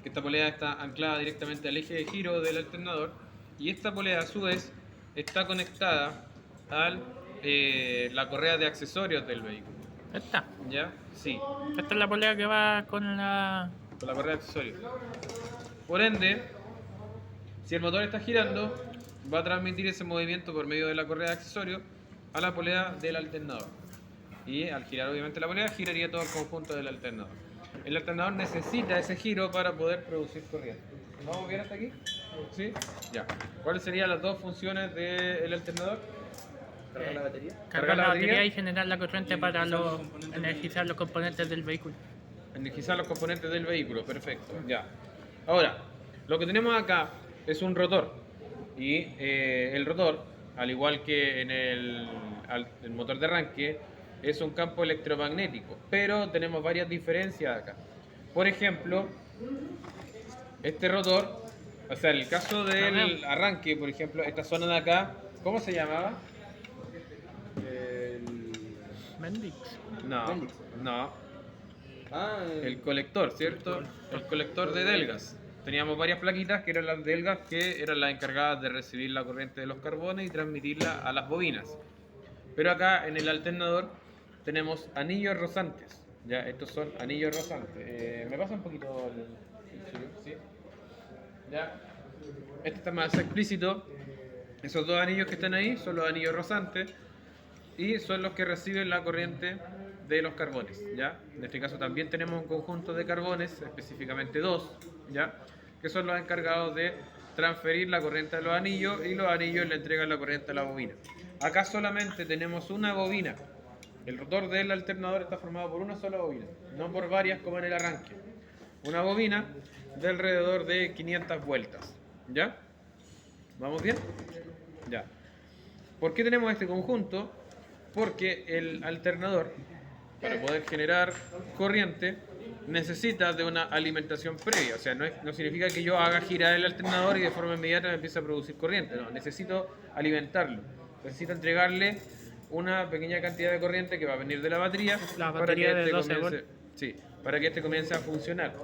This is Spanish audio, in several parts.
que esta polea está anclada directamente al eje de giro del alternador y esta polea a su vez está conectada a la correa de accesorios del vehículo. Esta. ¿Ya? Sí, Esta es la polea que va con la... con la correa de accesorios. Por ende, si el motor está girando, va a transmitir ese movimiento por medio de la correa de accesorios a la polea del alternador. Y al girar obviamente la polea, giraría todo el conjunto del alternador. El alternador necesita ese giro para poder producir corriente. ¿Vamos bien hasta aquí? ¿Sí? Ya. ¿Cuáles serían las dos funciones del alternador? ¿Cargar la batería? Cargar la batería y generar la corriente para energizar los componentes del vehículo. Energizar los componentes del vehículo, perfecto. Ya. Ahora, lo que tenemos acá es un rotor. Y el rotor, al igual que en el motor de arranque, es un campo electromagnético. Pero tenemos varias diferencias acá. Por ejemplo, este rotor, o sea, en el caso del arranque, por ejemplo, esta zona de acá, ¿cómo se llamaba? Bendix. No, Bendix. no, Ah, el colector, ¿cierto? El colector de Delgas. Teníamos varias plaquitas que eran las Delgas, que eran las encargadas de recibir la corriente de los carbones y transmitirla a las bobinas. Pero acá en el alternador tenemos anillos rozantes. Ya, estos son anillos rozantes. ¿Me pasa un poquito el ¿Sí? Ya. Este está más explícito. Esos dos anillos que están ahí son los anillos rozantes y son los que reciben la corriente de los carbones, ¿ya? En este caso también tenemos un conjunto de carbones, específicamente dos, ¿ya? Que son los encargados de transferir la corriente a los anillos y los anillos le entregan la corriente a la bobina. Acá solamente tenemos una bobina. El rotor del alternador está formado por una sola bobina, no por varias como en el arranque. Una bobina de alrededor de 500 vueltas, ¿ya? ¿Vamos bien? Ya. ¿Por qué tenemos este conjunto? Porque el alternador, para poder generar corriente, necesita de una alimentación previa. O sea, no significa que yo haga girar el alternador y de forma inmediata me empiece a producir corriente. No, necesito alimentarlo. Necesito entregarle una pequeña cantidad de corriente que va a venir de la batería, La batería para que de este 12 comience, volts. sí, para que este comience a funcionar.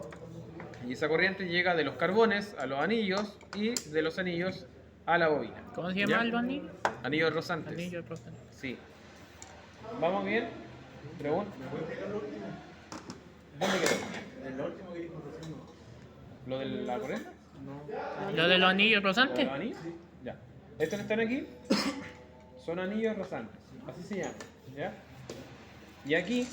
Y esa corriente llega de los carbones a los anillos y de los anillos a la bobina. ¿Cómo se llama ¿Ya? el anillo? Anillos rozantes. Anillo rosa. Sí. ¿Vamos bien? Pregunta. ¿Dónde quedó? en lo último que dijo recién no. ¿Lo de la corriente? ¿Lo de los anillos ¿Lo de rosantes? los anillos? Ya. Estos que están aquí son anillos rozantes. Así se llaman. ¿Ya? Y aquí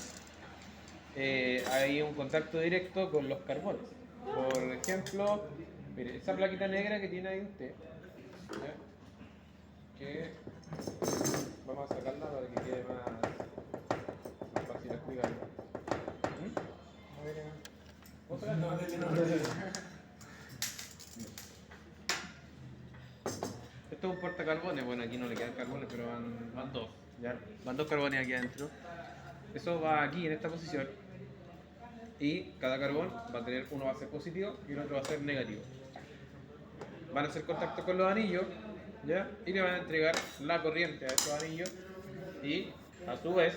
hay un contacto directo con los carbones. Por ejemplo, mire, esa plaquita negra que tiene ahí usted. ¿Ya? Que vamos a sacarla para que quede más fácil explicarlo. ¿Mm? A ver, ¿vos sacás? Esto es un portacarbones, bueno aquí no le quedan carbones, pero van dos, ¿ya? Van dos carbones aquí adentro. Eso va aquí en esta posición y cada carbón va a tener, uno va a ser positivo y el otro va a ser negativo. Van a hacer contacto con los anillos, ¿ya? Y le van a entregar la corriente a esos anillos y a su vez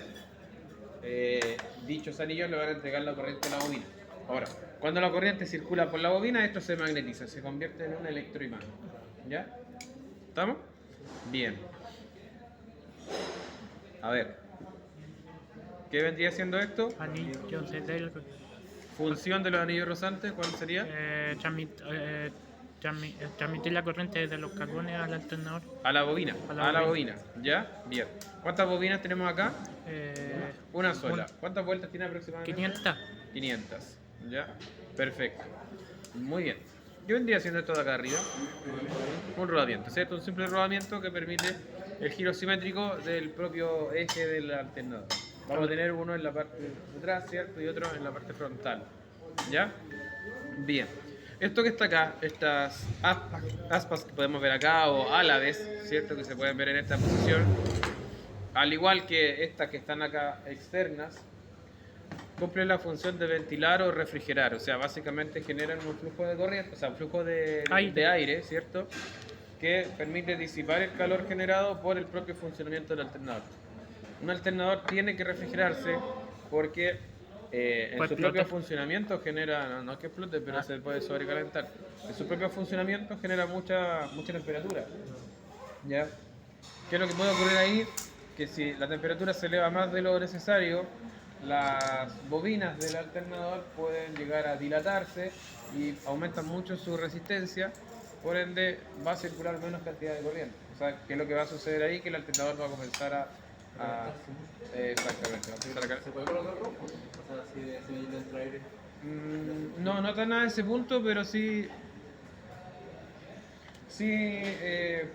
dichos anillos le van a entregar la corriente a la bobina. Ahora, cuando la corriente circula por la bobina, esto se magnetiza, se convierte en un electroimán. ¿Ya? ¿Estamos? Bien. A ver. ¿Qué vendría siendo esto? Anillos de Función de los anillos rozantes, ¿cuál sería? transmitir la corriente de los carbones al alternador. A la bobina. A la A la bobina. ¿Ya? Bien. ¿Cuántas bobinas tenemos acá? Una sola. ¿Cuántas vueltas tiene aproximadamente? 500. 500. ¿Ya? Perfecto. Muy bien. ¿Qué vendría siendo esto de acá arriba? Un rodamiento, ¿cierto? Un simple rodamiento que permite el giro simétrico del propio eje del alternador. Vamos a tener uno en la parte de atrás, ¿cierto? Y otro en la parte frontal. ¿Ya? Bien. Esto que está acá, estas aspas que podemos ver acá, o álabes, ¿cierto? Que se pueden ver en esta posición, al igual que estas que están acá externas, cumplen la función de ventilar o refrigerar. O sea, básicamente generan un flujo de corriente, o sea, un flujo de aire, ¿cierto? Que permite disipar el calor generado por el propio funcionamiento del alternador. Un alternador tiene que refrigerarse porque En Pues su propio explota. funcionamiento genera, no es que explote, pero se puede sobrecalentar. En su propio funcionamiento genera mucha temperatura. ¿Ya? ¿Qué es lo que puede ocurrir ahí? Que si la temperatura se eleva más de lo necesario, las bobinas del alternador pueden llegar a dilatarse y aumentan mucho su resistencia, por ende va a circular menos cantidad de corriente. O sea, ¿qué es lo que va a suceder ahí? Que el alternador va a comenzar exactamente, va a empezar a ¿Se puede colocar rojo? O sea, si le entra aire. no tan a ese punto, pero sí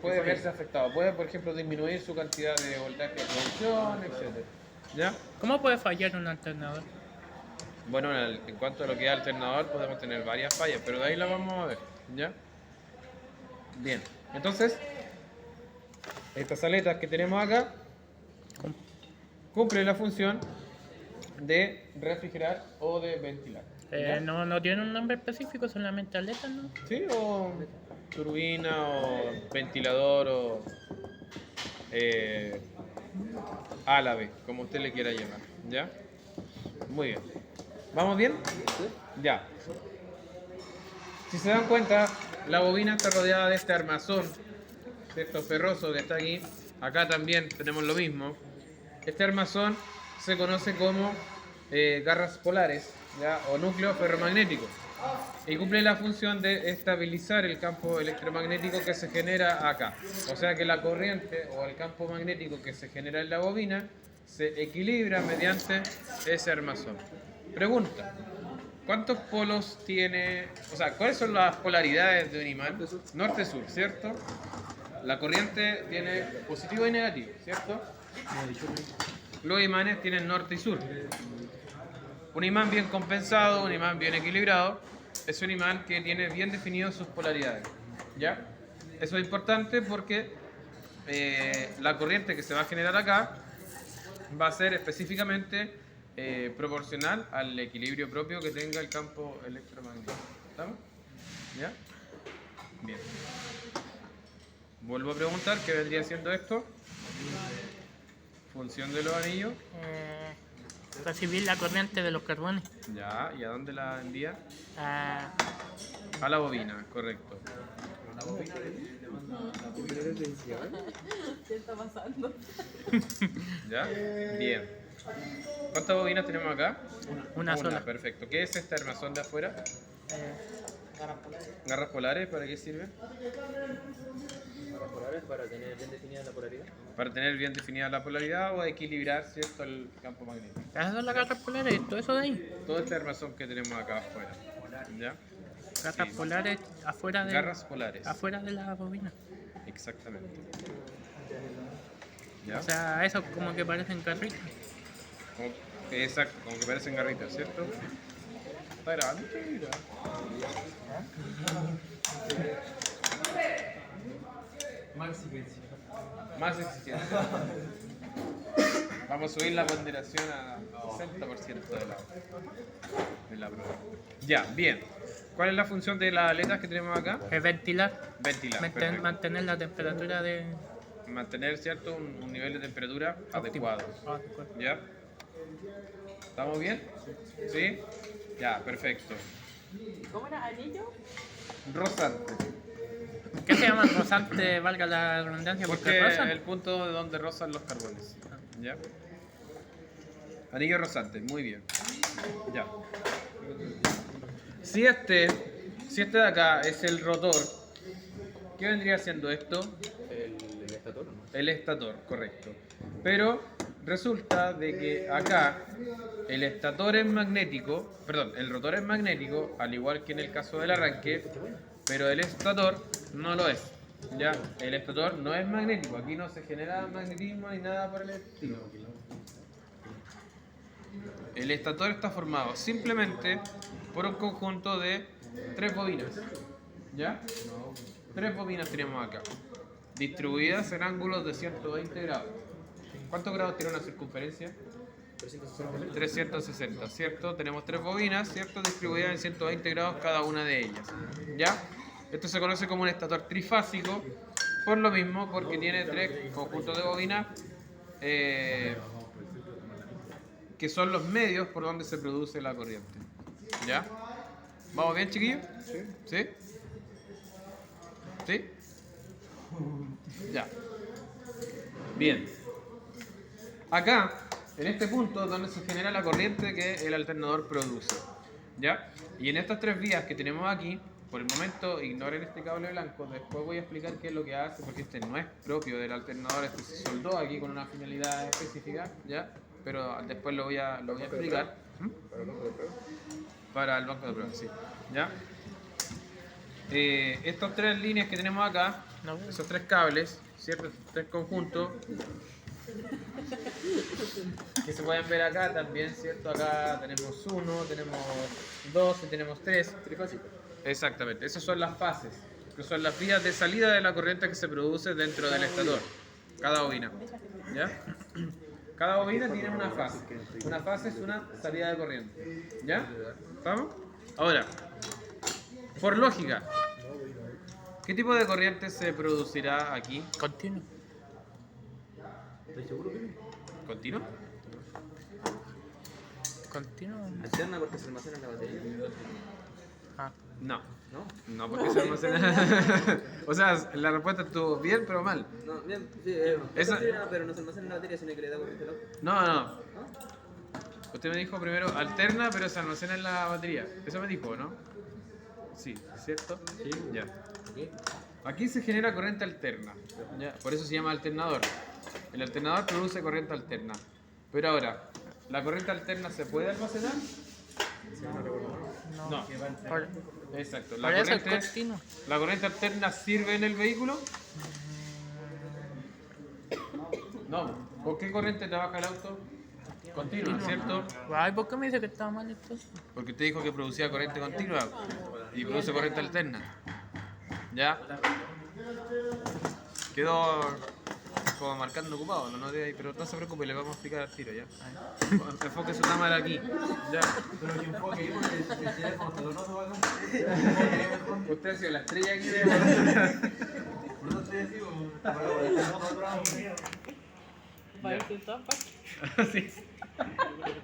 puede verse afectado. Puede, por ejemplo, disminuir su cantidad de voltaje de producción, etc. ¿Ya? ¿Cómo puede fallar un alternador? Bueno, en cuanto a lo que es alternador, podemos tener varias fallas, pero de ahí la vamos a ver. ¿Ya? Bien. Entonces, estas aletas que tenemos acá cumplen la función de refrigerar o de ventilar. ¿Ya? No tiene un nombre específico, solamente aletas, ¿no? Sí, o turbina, o ventilador, o álabe, como usted le quiera llamar. ¿Ya? Muy bien. ¿Vamos bien? Ya. Si se dan cuenta, la bobina está rodeada de este armazón, ¿cierto? Ferroso que está aquí. Acá también tenemos lo mismo. Este armazón se conoce como garras polares, ¿ya? O núcleo ferromagnético. Y cumple la función de estabilizar el campo electromagnético que se genera acá. O sea que la corriente o el campo magnético que se genera en la bobina se equilibra mediante ese armazón. Pregunta, ¿cuántos polos tiene, o sea, cuáles son las polaridades de un imán? Norte-sur, ¿cierto? La corriente tiene positivo y negativo, ¿cierto? Los imanes tienen norte y sur. Un imán bien compensado, un imán bien equilibrado, es un imán que tiene bien definidas sus polaridades. ¿Ya? Eso es importante porque la corriente que se va a generar acá va a ser específicamente proporcional al equilibrio propio que tenga el campo electromagnético. ¿Estamos? ¿Ya? Bien. Vuelvo a preguntar, ¿qué vendría siendo esto? Función de los anillos. Recibir la corriente de los carbones. Ya, ¿y a dónde la envía? Ah, A la bobina, correcto. ¿Qué está pasando? ¿Ya? Bien. ¿Cuántas bobinas tenemos acá? una sola. Perfecto. ¿Qué es este armazón de afuera? Eh, ¿Garras polares? ¿Para qué sirve? Para polares, para tener bien definida la polaridad. Para tener bien definida la polaridad o equilibrar, ¿cierto?, el campo magnético. Esas son las garras polares, todo eso de ahí. Todo este armazón que tenemos acá afuera. ¿Ya? Garras Sí. polares Garras polares. afuera de la bobina. Exactamente. ¿Ya? O sea, eso como que parecen carritos. Exacto, como que parecen garritas, ¿cierto? Está grabando, mira. Más exigencia. Vamos a subir la ponderación a 60% de la prueba. Ya, bien. ¿Cuál es la función de las aletas que tenemos acá? Es ventilar, Ventilar. Perfecto. mantener la temperatura de... Mantener, ¿cierto?, un nivel de temperatura adecuado. Adecuado. ¿Ya? ¿Estamos bien? ¿Sí? Ya, perfecto. ¿Cómo era? ¿Anillo? Rozante. ¿Qué se llama rozante, valga la redundancia? Porque Porque rozan. el punto de donde rozan los carbones. ¿Ya? Anillo rozante, muy bien. Ya. Si este de acá es el rotor, ¿qué vendría siendo esto? El estator, ¿no? El estator, correcto. Pero resulta de que acá el estator es magnético, perdón, el rotor es magnético, al igual que en el caso del arranque, pero el estator no lo es. Ya, el estator no es magnético, aquí no se genera magnetismo ni nada por el estilo. El estator está formado simplemente por un conjunto de 3 bobinas. ¿Ya? 3 bobinas tenemos acá, distribuidas en ángulos de 120 grados. ¿Cuántos grados tiene una circunferencia? 360, ¿cierto? Tenemos 3 bobinas, ¿cierto? Distribuidas en 120 grados cada una de ellas. ¿Ya? Esto se conoce como un estator trifásico, por lo mismo, porque tiene 3 conjuntos de bobinas que son los medios por donde se produce la corriente. ¿Ya? ¿Vamos bien, chiquillos? Sí. ¿Sí? ¿Sí? Ya. Bien. Acá, en este punto, es donde se genera la corriente que el alternador produce. ¿Ya? Y en estas tres vías que tenemos aquí, por el momento ignoren este cable blanco, después voy a explicar qué es lo que hace, porque este no es propio del alternador, este se soldó aquí con una finalidad específica, ¿ya? Pero después lo voy a explicar. ¿Mm? Para el banco de pruebas, sí. ¿Ya? Estas tres líneas que tenemos acá, esos tres cables, ¿cierto? Estos tres conjuntos, que se pueden ver acá también, ¿cierto? Acá tenemos 1, tenemos 2 y tenemos 3. Trifásico. Exactamente, esas son las fases, que son las vías de salida de la corriente que se produce dentro del estator. Cada bobina. ¿Ya? Cada bobina tiene una fase. Una fase es una salida de corriente. ¿Ya? ¿Estamos? Ahora, por lógica, ¿qué tipo de corriente se producirá aquí? Continuo. ¿Estoy seguro que no? ¿Continuo? Continuo. Alterna porque se almacena en la batería. Ah. No. ¿No? No, porque se almacena. O sea, la respuesta estuvo bien, pero mal. No, bien, sí, Esa- pero no se almacena en la batería, sino que le da corriente al auto. No. Usted me dijo primero alterna, pero se almacena en la batería. Eso me dijo, ¿no? Sí, ¿cierto? Sí. Ya. Aquí se genera corriente alterna. ¿Ya? Por eso se llama alternador. El alternador produce corriente alterna. Pero ahora, ¿la corriente alterna se puede almacenar? No. Por, Exacto. por eso es continuo. ¿La corriente alterna sirve en el vehículo? No. ¿Por qué corriente trabaja el auto? Continua, ¿cierto? Ay, ¿por qué me dice que estaba mal esto? Porque usted dijo que producía corriente continua y produce corriente alterna. ¿Ya? Quedó como marcando ocupado, no noté ahí, pero no se preocupe, le vamos a explicar al tiro, ¿ya? Enfoque su cámara aquí, ¿ya? Pero que enfoque ahí porque el teléfono te lo noto acá. Usted ha sido la estrella aquí de... Por eso te digo, para el teléfono otro lado. Va a ir en todas partes. Sí.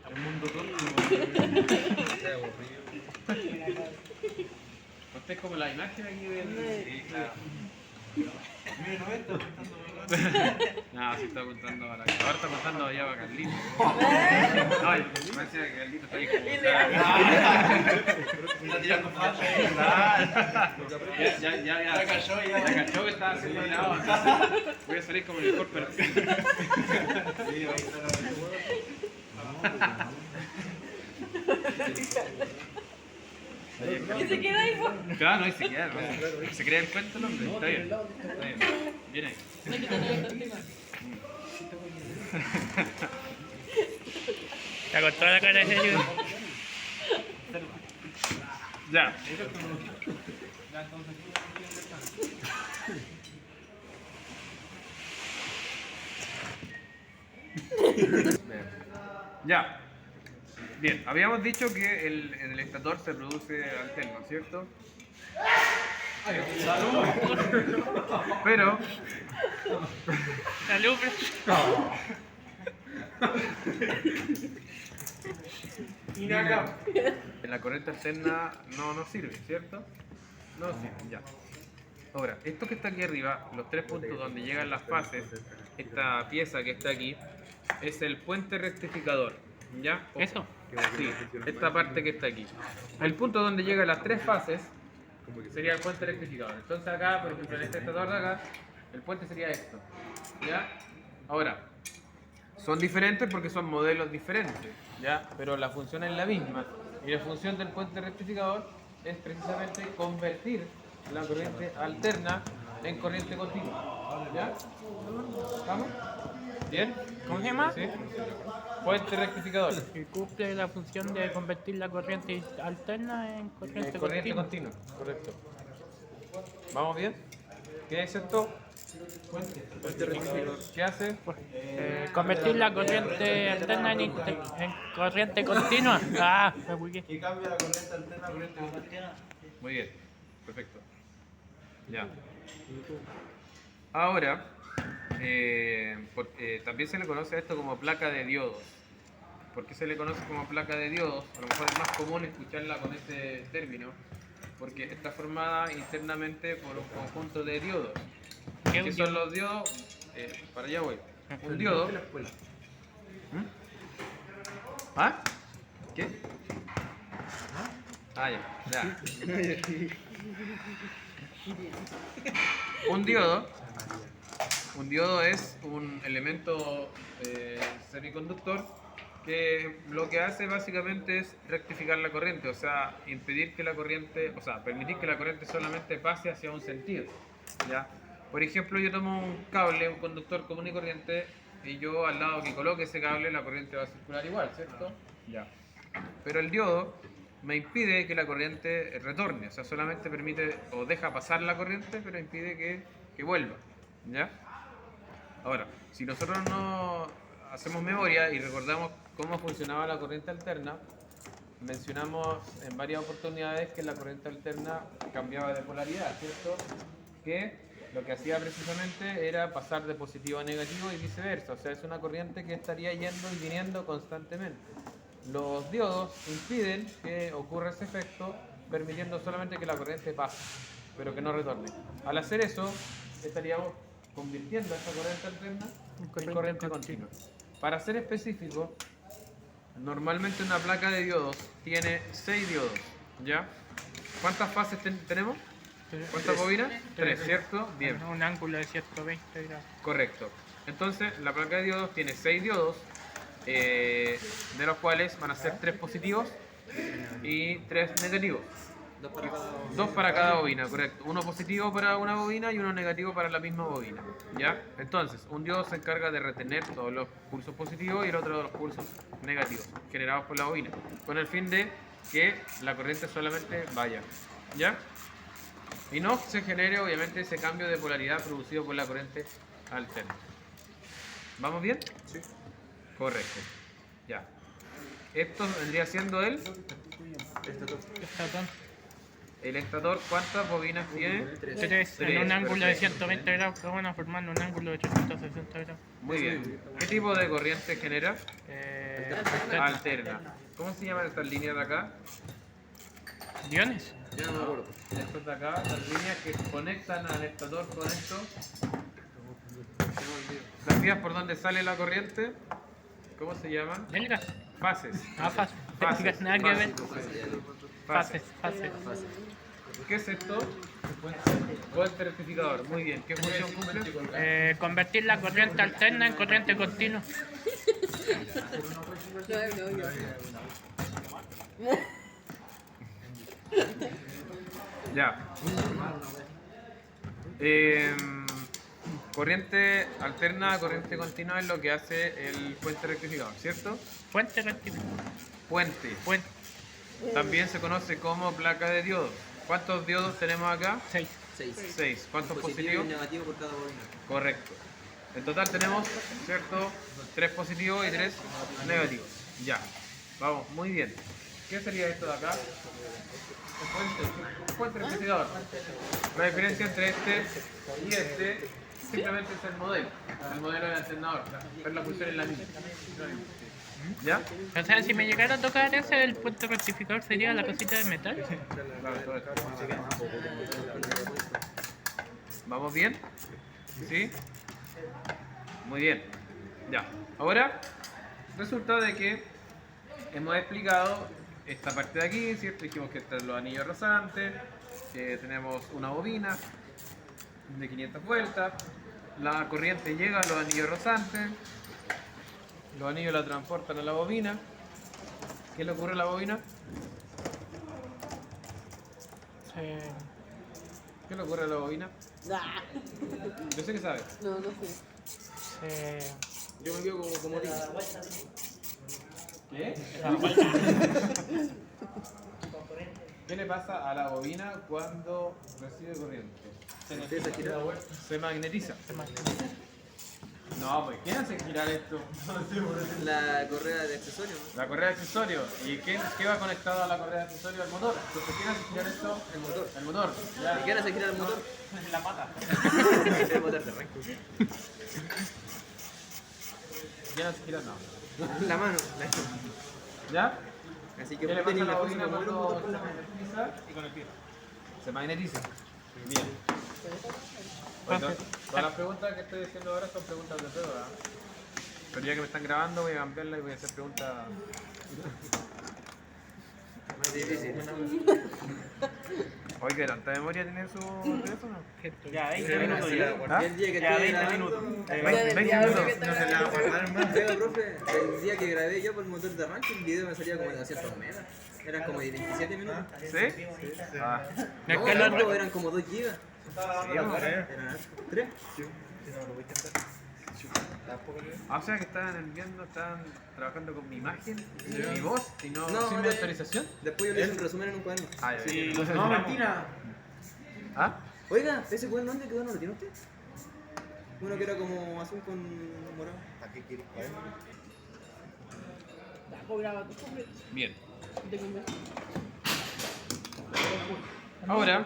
El mundo tonto. Usted es como la imagen aquí de... Sí, claro. Mira, no está contando. No, sí está contando para acá. Ahora está contando allá para Carlito. Ay, me decía que Carlito está ahí como... Está tirando flash. Ya cachó que estaba acelerado. Voy a salir como el mejor perfil. Y se queda ahí, po. Claro, no, y se queda, ¿no? Se crea el cuento el hombre. Está bien. Está bien. Bien ahí. No quita nada de encima. Está con toda la cara de serio. Ya. Ya. Bien, habíamos dicho que en el estator se produce alterno, ¿cierto? Pero Salud, en la corriente alterna no sirve, ¿cierto? No sirve, ya. Ahora, esto que está aquí arriba, los tres puntos donde llegan las fases, esta pieza que está aquí, es el puente rectificador, ¿ya? ¿Eso? Sí, esta parte que está aquí. El punto donde llegan las tres fases sería el puente rectificador. Entonces acá, por ejemplo, en este estator de acá, el puente sería esto, ¿ya? Ahora, son diferentes porque son modelos diferentes, ¿ya? Pero la función es la misma. Y la función del puente rectificador es precisamente convertir la corriente alterna en corriente continua, ¿ya? ¿Estamos? ¿Bien? ¿Cómo se llama? ¿Sí? Puente rectificador. Y cumple la función de convertir la corriente alterna en corriente Corriente continua. continua, correcto. ¿Vamos bien? ¿Qué es esto? ¿Qué hace? Convertir la corriente alterna en corriente continua. Ah, me bugué. Y cambia la corriente alterna a corriente continua. Muy bien, perfecto. Ya. Ahora, también se le conoce a esto como placa de diodos. ¿Por qué se le conoce como placa de diodos? A lo mejor es más común escucharla con ese término, porque está formada internamente por un conjunto de diodos. ¿Qué es ¿Qué un son diodo? los diodos? Para allá voy. Un diodo. ¿Mm? ¿Ah? ¿Qué? Ah, ya. Un diodo es un elemento semiconductor que lo que hace básicamente es rectificar la corriente, o sea, impedir que la corriente, o sea, permitir que la corriente solamente pase hacia un sentido, ¿ya? Por ejemplo, yo tomo un cable, un conductor común y corriente, y yo al lado que coloque ese cable, la corriente va a circular igual, ¿cierto? Ya. Pero el diodo me impide que la corriente retorne, o sea, solamente permite o deja pasar la corriente, pero impide que vuelva, ¿ya? Ahora, si nosotros no hacemos memoria y recordamos cómo funcionaba la corriente alterna, mencionamos en varias oportunidades que la corriente alterna cambiaba de polaridad, ¿cierto? Que lo que hacía precisamente era pasar de positivo a negativo y viceversa, o sea, es una corriente que estaría yendo y viniendo constantemente. Los diodos impiden que ocurra ese efecto, permitiendo solamente que la corriente pase, pero que no retorne. Al hacer eso, estaríamos convirtiendo esa corriente alterna en corriente continua. Para ser específico, normalmente una placa de diodos tiene 6 diodos, ¿ya? ¿Cuántas fases tenemos? ¿Cuántas bobinas? 3, ¿cierto? Bien. Un ángulo de 120 grados. Correcto. Entonces, la placa de diodos tiene 6 diodos, de los cuales van a ser 3 positivos y 3 negativos. 2 para cada bobina, correcto. Uno positivo para una bobina y uno negativo para la misma bobina, ¿ya? Entonces, un diodo se encarga de retener todos los pulsos positivos y el otro de los pulsos negativos generados por la bobina, con el fin de que la corriente solamente vaya, ¿ya? Y no se genere obviamente ese cambio de polaridad producido por la corriente alterna. ¿Vamos bien? Sí. Correcto. Ya. Esto vendría siendo el estator. ¿Cuántas bobinas tiene? 3 en un ángulo de 120 grados cada una, formando un ángulo de 360 grados. Muy bien. ¿Qué tipo de corriente genera? Alterna. ¿Cómo se llaman estas líneas de acá? ¿Iones? Ya no me acuerdo. Estas de acá, las líneas que conectan al estator con esto. Las vías por donde sale la corriente, ¿cómo se llaman? ¿Delgas? Fases. Ah, fases. Fases. Nada que ver. Fases. Fases. ¿Qué es esto? Puente rectificador. Muy bien. ¿Qué función cumple? Convertir la corriente alterna en corriente continua. Ya. Corriente alterna, corriente continua es lo que hace el puente rectificador, ¿cierto? Puente rectificador. Puente. Puente. También se conoce como placa de diodos. ¿Cuántos diodos tenemos acá? 6. 6. ¿Cuántos Positivo y positivos? negativo por cada bobina. Correcto. En total tenemos, ¿cierto? 3 positivos y 3 negativos. Ya. Vamos, muy bien. ¿Qué sería esto de acá? Un puente rectificador. La diferencia entre este y este simplemente es el modelo del alternador, pero la función es la misma. ¿Ya? O sea, si me llegara a tocar ese, el puente rectificador sería la cosita de metal. Claro, todo esto. ¿Vamos bien? ¿Sí? Muy bien. Ya. Ahora, resulta de que hemos explicado esta parte de aquí, ¿cierto? Dijimos que están los anillos rozantes, que tenemos una bobina de 500 vueltas, la corriente llega a los anillos rozantes, los anillos la transportan a la bobina. ¿Qué le ocurre a la bobina? ¿Qué le ocurre a la bobina? Yo sé que sabes. No, no sé. Yo me quedo como niño. ¿Qué? ¿Qué le pasa a la bobina cuando recibe corriente? Empieza a girar. Se magnetiza. No, pues ¿quién hace girar esto? La correa de accesorio, ¿no? La correa de accesorio. ¿Y qué va conectado a la correa de accesorio? Al motor. Entonces, ¿quién hace girar esto? El motor. El motor. Ya. ¿Y quién hace girar el motor? La pata. El motor de arranque. ¿Quién hace girar? No. La mano. ¿Ya? Así que ¿Qué le usted pasa ni a la la fuerza bobina para mover un cuando motor con se la mano. magnetiza? Y con el pie. Se magnetiza. Bien. Oye, todas las preguntas que estoy diciendo ahora son preguntas de prueba. Pero ya que me están grabando voy a cambiarla y voy a hacer preguntas. Más difícil. Oye, ¿qué tanta memoria tiene su teléfono? Ya, 20 minutos ya. ¿Ah? El día que Ya, estuve 20 grabando, minutos. 20 minutos. No se la va a guardar, hermano. Oiga, profe, el día que grabé yo por el motor de arranque, el video me salía como de 200 megas. Eran como de 27 minutos. ¿Sí? Ah. Es No, que no, eran como 2 gigas. Sí, Eran 3. o sea que estaban enviando, estaban trabajando con mi imagen, mi voz, y no, No, sin mi autorización. Después yo le hice un resumen en un cuaderno. Ah, ya, Sí, ya. No, mentira. ¿Ah? Oiga, ¿ese cuaderno dónde quedó? ¿No lo tiene usted? Uno que era como azul con morado. ¿Para qué quieres cuaderno? Bien. Ahora.